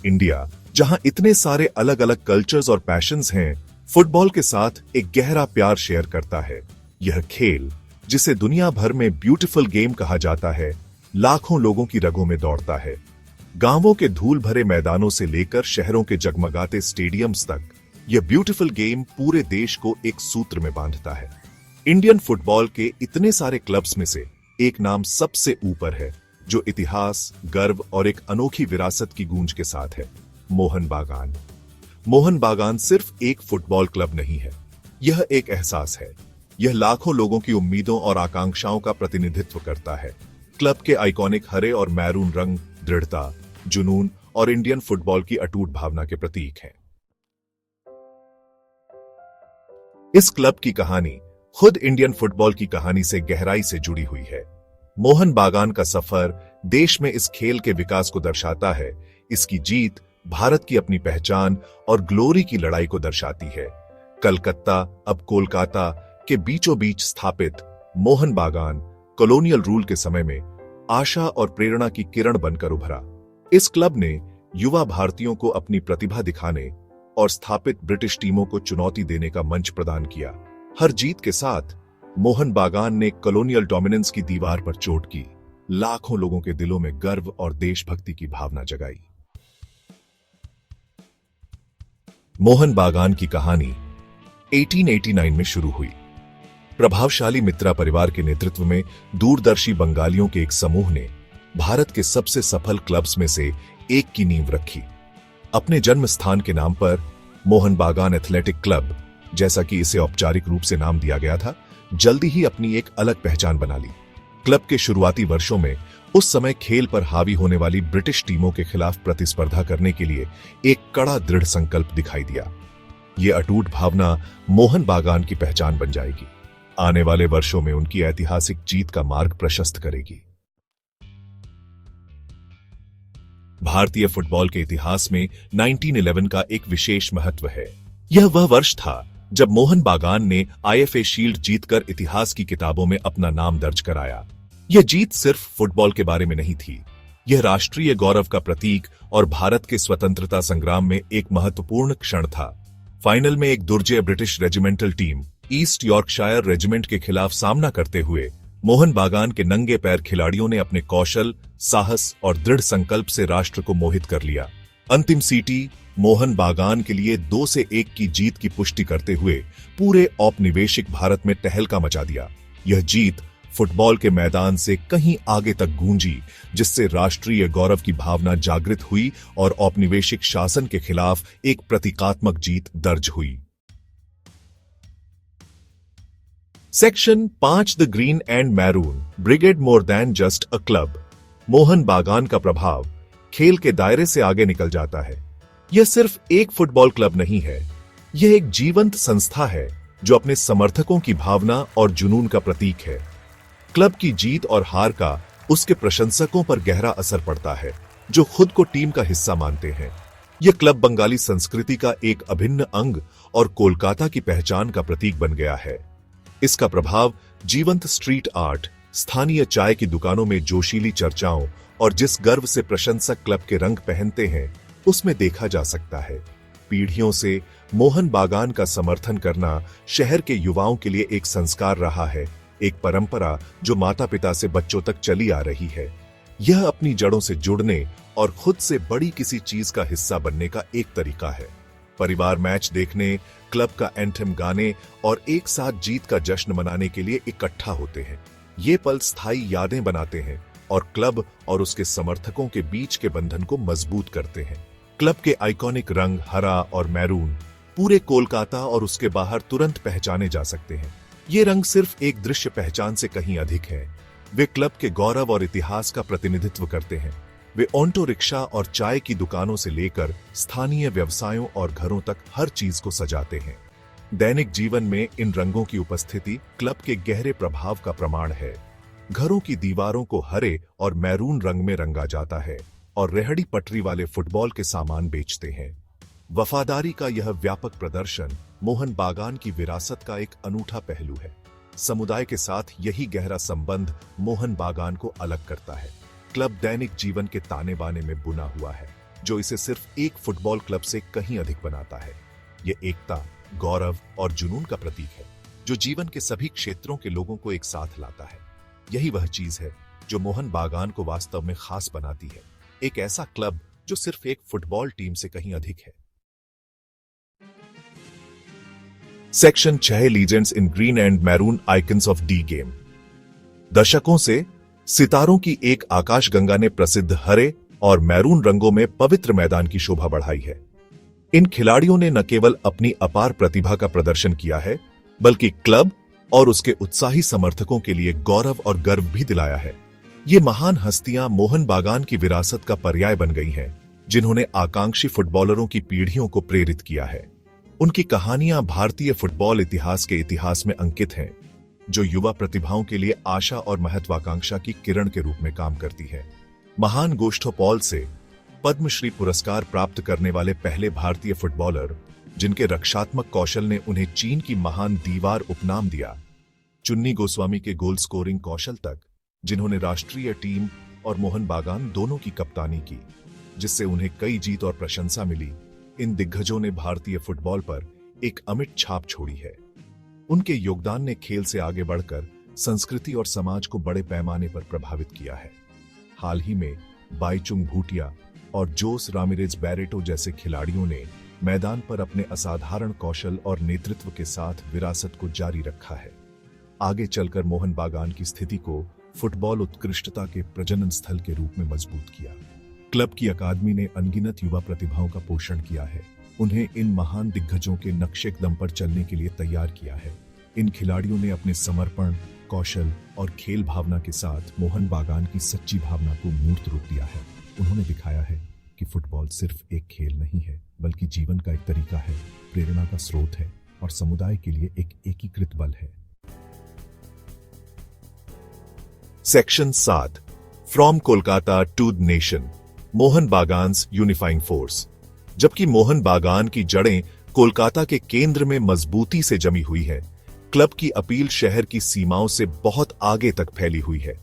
India, जहां इतने सारे अलग अलग कल्चर्स और पैशंस हैं, फुटबॉल के साथ एक गहरा प्यार शेयर करता है। यह खेल, जिसे दुनिया भर में ब्यूटीफुल गेम कहा जाता है, लाखों लोगों की रगों में दौड़ता है। गांवों के धूल भरे मैदानों से लेकर शहरों के जगमगाते स्टेडियम्स तक, यह ब्यूटीफुल गेम पूरे देश को एक सूत्र में बांधता है। इंडियन फुटबॉल के इतने सारे क्लब्स में से एक नाम सबसे ऊपर है, जो इतिहास, गर्व और एक अनोखी विरासत की गूंज के साथ है। मोहन बागान। मोहन बागान सिर्फ एक फुटबॉल क्लब नहीं है, यह एक एहसास है। यह लाखों लोगों की उम्मीदों और आकांक्षाओं का प्रतिनिधित्व करता है। क्लब के आइकॉनिक हरे और मैरून रंग दृढ़ता, जुनून और इंडियन फुटबॉल की अटूट भावना के प्रतीक हैं। इस क्लब की कहानी खुद इंडियन फुटबॉल की कहानी से गहराई से जुड़ी हुई है। मोहन बागान का सफर देश में इस खेल के विकास को दर्शाता है। इसकी जीत भारत की अपनी पहचान और ग्लोरी की लड़ाई को दर्शाती है। कलकत्ता, अब कोलकाता के बीचों बीच स्थापित मोहन बागान कॉलोनियल रूल के समय में आशा और प्रेरणा की किरण बनकर उभरा। इस क्लब ने युवा भारतीयों को अपनी प्रतिभा दिखाने और स्थापित ब्रिटिश टीमों को चुनौती देने का मंच प्रदान किया। हर जीत के साथ मोहन बागान ने कॉलोनियल डोमिनेंस की दीवार पर चोट की, लाखों लोगों के दिलों में गर्व और देशभक्ति की भावना जगाई। मोहन बागान की कहानी 1889 में शुरू हुई। प्रभावशाली मित्रा परिवार के नेतृत्व में दूरदर्शी बंगालियों के एक समूह ने भारत के सबसे सफल क्लब्स में से एक की नींव रखी। अपने जन्म स्थान के नाम पर मोहन बागान एथलेटिक क्लब, जैसा कि इसे औपचारिक रूप से नाम दिया गया था, जल्दी ही अपनी एक अलग पहचान बना ली। क्लब के शुरुआती वर्षों में उस समय खेल पर हावी होने वाली ब्रिटिश टीमों के खिलाफ प्रतिस्पर्धा करने के लिए एक कड़ा दृढ़ संकल्प दिखाई दिया। यह अटूट भावना मोहन बागान की पहचान बन जाएगी। आने वाले वर्षों में उनकी ऐतिहासिक जीत का मार्ग प्रशस्त करेगी। भारतीय फुटबॉल के इतिहास में 1911 का एक विशेष महत्व है। यह वह वर्ष था जब मोहन बागान ने आईएफए शील्ड जीतकर इतिहास की किताबों में अपना नाम दर्ज कराया। यह जीत सिर्फ फुटबॉल के बारे में नहीं थी, यह राष्ट्रीय गौरव का प्रतीक और भारत के स्वतंत्रता संग्राम में एक महत्वपूर्ण क्षण था। फाइनल में एक दुर्जय British regimental team East Yorkshire regiment के खिलाफ सामना करते हुए मोहन बागान के नंगे पैर खिलाड़ियों ने अपने कौशल, साहस और दृढ़ संकल्प से राष्ट्र को मोहित कर लिया। अंतिम सीटी मोहन बागान के लिए 2-1 की जीत की पुष्टि करते हुए पूरे औपनिवेशिक भारत में तहलका मचा दिया। यह जीत फुटबॉल के मैदान से कहीं आगे तक गूंजी, जिससे राष्ट्रीय गौरव की भावना जागृत हुई और औपनिवेशिक शासन के खिलाफ एक प्रतीकात्मक जीत दर्ज हुई। Section 5 the green and maroon brigade more than just a club. Mohan बागान का प्रभाव खेल के दायरे से आगे निकल जाता है। यह सिर्फ एक फुटबॉल क्लब नहीं है, यह एक जीवंत संस्था है जो अपने समर्थकों की भावना और जुनून का प्रतीक है। क्लब की जीत और हार का उसके प्रशंसकों पर गहरा असर पड़ता है, जो खुद को टीम का हिस्सा मानते हैं। यह क्लब बंगाली संस्कृति का एक अभिन्न अंग और कोलकाता की पहचान का प्रतीक बन गया है। इसका प्रभाव जीवंत स्ट्रीट आर्ट, स्थानीय चाय की दुकानों में जोशीली चर्चाओं और जिस गर्व से प्रशंसक क्लब के रंग पहनते हैं, उसमें देखा जा सकता है। पीढ़ियों से मोहन बागान का समर्थन करना शहर के युवाओं के लिए एक संस्कार रहा है, एक परंपरा जो माता पिता से बच्चों तक चली आ रही है। यह अपनी जड़ों से जुड़ने और खुद से बड़ी किसी चीज का हिस्सा बनने का एक तरीका है। परिवार मैच देखने, क्लब का एंथम गाने और एक साथ जीत का जश्न मनाने के लिए इकट्ठा होते हैं। ये पल स्थायी यादें बनाते हैं और क्लब और उसके समर्थकों के बीच के बंधन को मजबूत करते हैं। क्लब के आइकॉनिक रंग हरा और मैरून पूरे कोलकाता और उसके बाहर तुरंत पहचाने जा सकते हैं। ये रंग सिर्फ एक दृश्य पहचान से कहीं अधिक है। वे क्लब के गौरव और इतिहास का प्रतिनिधित्व करते हैं। वे ऑटो रिक्शा और चाय की दुकानों से लेकर स्थानीय व्यवसायों और घरों तक हर चीज को सजाते हैं। दैनिक जीवन में इन रंगों की उपस्थिति क्लब के गहरे प्रभाव का प्रमाण है। घरों की दीवारों को हरे और मैरून रंग में रंगा जाता है और रेहड़ी पटरी वाले फुटबॉल के सामान बेचते हैं। वफादारी का यह व्यापक प्रदर्शन मोहन बागान की विरासत का एक अनूठा पहलू है। समुदाय के साथ यही गहरा संबंध मोहन बागान को अलग करता है। क्लब दैनिक जीवन के ताने बाने में बुना हुआ है। जो इसे सिर्फ एक फुटबॉल क्लब से कहीं अधिक बनाता है। ये एकता, गौरव और जुनून का प्रतीक है जो जीवन के सभी क्षेत्रों के लोगों को एक साथ लाता है। यही वह चीज है जो मोहन बागान को वास्तव में खास बनाती है, एक ऐसा क्लब जो सिर्फ एक फुटबॉल टीम से कहीं अधिक है। Section 6 legends in green and maroon icons of D game. दशकों से सितारों की एक आकाशगंगा ने प्रसिद्ध हरे और मैरून रंगों में पवित्र मैदान की शोभा बढ़ाई है। इन खिलाड़ियों ने न केवल अपनी अपार प्रतिभा का प्रदर्शन किया है, बल्कि क्लब और उसके उत्साही समर्थकों के लिए गौरव और गर्व भी दिलाया है। ये महान हस्तियां मोहन बागान की विरासत का पर्याय बन गई हैं, जिन्होंने आकांक्षी फुटबॉलरों की पीढ़ियों को प्रेरित किया है। उनकी कहानियां भारतीय फुटबॉल इतिहास के इतिहास में अंकित हैं, जो युवा प्रतिभाओं के लिए आशा और महत्वाकांक्षा की किरण के रूप में काम करती है। महान गोष्ठोपॉल से पद्मश्री पुरस्कार प्राप्त करने वाले पहले भारतीय फुटबॉलर, जिनके रक्षात्मक कौशल ने उन्हें चीन की महान दीवार उपनाम दिया, चुन्नी गोस्वामी के गोल स्कोरिंग कौशल तक, जिन्होंने राष्ट्रीय टीम और मोहन बागान दोनों की कप्तानी की, जिससे उन्हें कई जीत और प्रशंसा मिली। इन दिग्गजों ने भारतीय फुटबॉल पर एक अमिट छाप छोड़ी है। उनके योगदान ने खेल से आगे बढ़कर संस्कृति और समाज को बड़े पैमाने पर प्रभावित किया है। हाल ही में बाईचुंग भूटिया और जोस रामिरेज बैरेटो जैसे खिलाड़ियों ने मैदान पर अपने असाधारण कौशल और नेतृत्व के साथ विरासत को जारी रखा है। आगे चलकर मोहन बागान की स्थिति को फुटबॉल उत्कृष्टता के प्रजनन स्थल के रूप में मजबूत किया। क्लब की अकादमी ने अनगिनत युवा प्रतिभाओं का पोषण किया है, उन्हें इन महान दिग्गजों के नक्शे कदम पर चलने के लिए तैयार किया है। इन खिलाड़ियों ने अपने समर्पण, कौशल और खेल भावना के साथ मोहन बागान की सच्ची भावना को मूर्त रूप दिया है। उन्होंने दिखाया है कि फुटबॉल सिर्फ एक खेल नहीं है, बल्कि जीवन का एक तरीका है, प्रेरणा का स्रोत है और समुदाय के लिए एक एकीकृत बल है। Section 7 from Kolkata to the nation, Mohun Bagan's unifying force. जबकि मोहन बागान की जड़ें कोलकाता के केंद्र में मजबूती से जमी हुई है, क्लब की अपील शहर की सीमाओं से बहुत आगे तक फैली हुई है।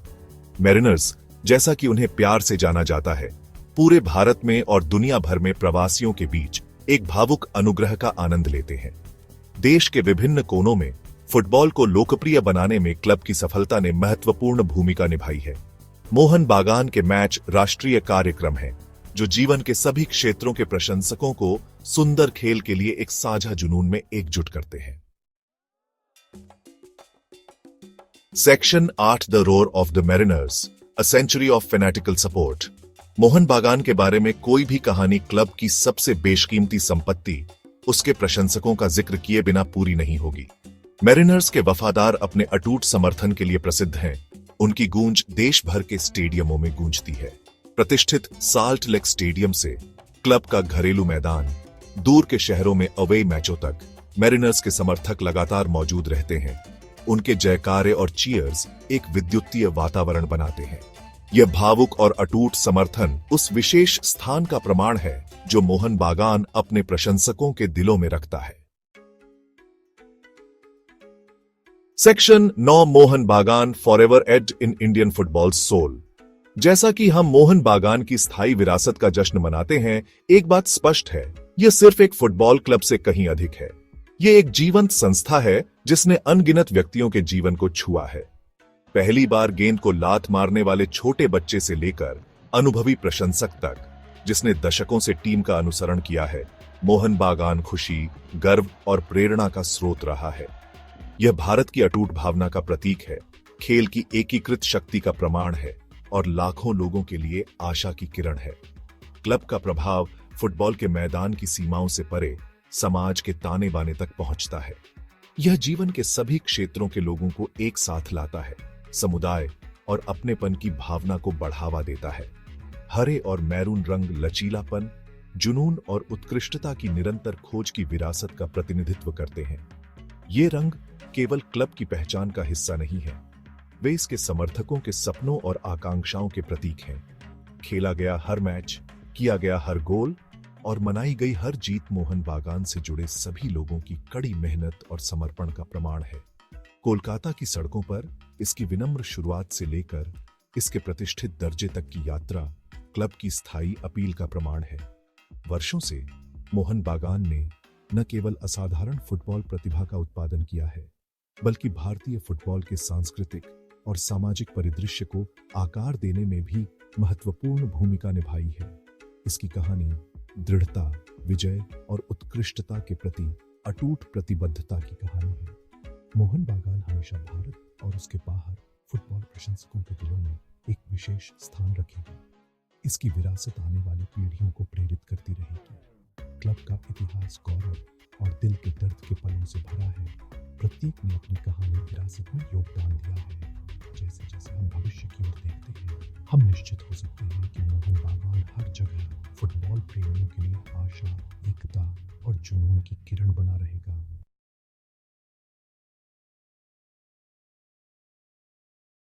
मैरिनर्स, जैसा कि उन्हें प्यार से जाना जाता है, पूरे भारत में और दुनिया भर में प्रवासियों के बीच एक भावुक अनुग्रह का आनंद लेते हैं। देश के विभिन्न कोनों में फुटबॉल को लोकप्रिय बनाने में क्लब की सफलता ने महत्वपूर्ण भूमिका निभाई है। मोहन बागान के मैच राष्ट्रीय कार्यक्रम है, जो जीवन के सभी क्षेत्रों के प्रशंसकों को सुंदर खेल के लिए एक साझा जुनून में एकजुट करते हैं। Section 8 the roar of the mariners, a century of fanatical support. Mohun Bagan के बारे में कोई भी कहानी क्लब की सबसे बेशकीमती संपत्ति, उसके प्रशंसकों का जिक्र किए बिना पूरी नहीं होगी। मैरिनर्स के वफादार अपने अटूट समर्थन के लिए प्रसिद्ध हैं। उनकी गूंज देश भर के स्टेडियमों में गूंजती है। प्रतिष्ठित साल्ट लेक स्टेडियम से क्लब का घरेलू मैदान, दूर के शहरों में अवे मैचों तक मैरिनर्स के समर्थक लगातार मौजूद रहते हैं। उनके जयकारे और चीयर्स एक विद्युतीय वातावरण बनाते हैं। यह भावुक और अटूट समर्थन उस विशेष स्थान का प्रमाण है जो मोहन बागान अपने प्रशंसकों के दिलों में रखता है। Section 9 Mohun Bagan forever etched in Indian football soul. जैसा कि हम मोहन बागान की स्थायी विरासत का जश्न मनाते हैं, एक बात स्पष्ट है, यह सिर्फ एक फुटबॉल क्लब से कहीं अधिक है। यह एक जीवंत संस्था है जिसने अनगिनत व्यक्तियों के जीवन को छुआ है। पहली बार गेंद को लात मारने वाले छोटे बच्चे से लेकर अनुभवी प्रशंसक तक, जिसने दशकों से टीम का अनुसरण किया है, मोहन बागान खुशी, गर्व और प्रेरणा का स्रोत रहा है। यह भारत की अटूट भावना का प्रतीक है, खेल की एकीकृत शक्ति का प्रमाण है और लाखों लोगों के लिए आशा की किरण है। क्लब का प्रभाव फुटबॉल के मैदान की सीमाओं से परे समाज के ताने बाने तक पहुंचता है। यह जीवन के सभी क्षेत्रों के लोगों को एक साथ लाता है, समुदाय और अपनेपन की भावना को बढ़ावा देता है। हरे और मैरून रंग लचीलापन, जुनून और उत्कृष्टता की निरंतर खोज की विरासत का प्रतिनिधित्व करते हैं। ये रंग केवल क्लब की पहचान का हिस्सा नहीं है, वे इसके समर्थकों के सपनों और आकांक्षाओं के प्रतीक हैं। खेला गया हर मैच, किया गया हर गोल और मनाई गई हर जीत मोहन बागान से जुड़े सभी लोगों की कड़ी मेहनत और समर्पण का प्रमाण है। कोलकाता की सड़कों पर इसकी विनम्र शुरुआत से लेकर इसके प्रतिष्ठित दर्जे तक की यात्रा क्लब की स्थायी अपील का प्रमाण है। वर्षों से मोहन बागान ने न केवल असाधारण फुटबॉल प्रतिभा का उत्पादन किया है, बल्कि भारतीय फुटबॉल के सांस्कृतिक और सामाजिक परिदृश्य को आकार देने में भी महत्वपूर्ण भूमिका निभाई है। इसकी कहानी दृढ़ता, विजय और उत्कृष्टता के प्रति अटूट प्रतिबद्धता की कहानी है। मोहन बागान हमेशा भारत और उसके बाहर फुटबॉल प्रशंसकों के दिलों में एक विशेष स्थान रखेगा। इसकी विरासत आने वाली पीढ़ियों को प्रेरित करती रहेगी। क्लब का इतिहास गौरव और दिल के दर्द के पलों से भरा है। प्रत्येक ने अपनी कहानी विरासत में योगदान दिया है। जैसे जैसे हम भविष्य की ओर देखते हैं, हम निश्चित हो सकते हैं कि मोहन बागान हर जगह फुटबॉल प्रेमियों के लिए आशा, एकता और जुनून की किरण बना रहेगा।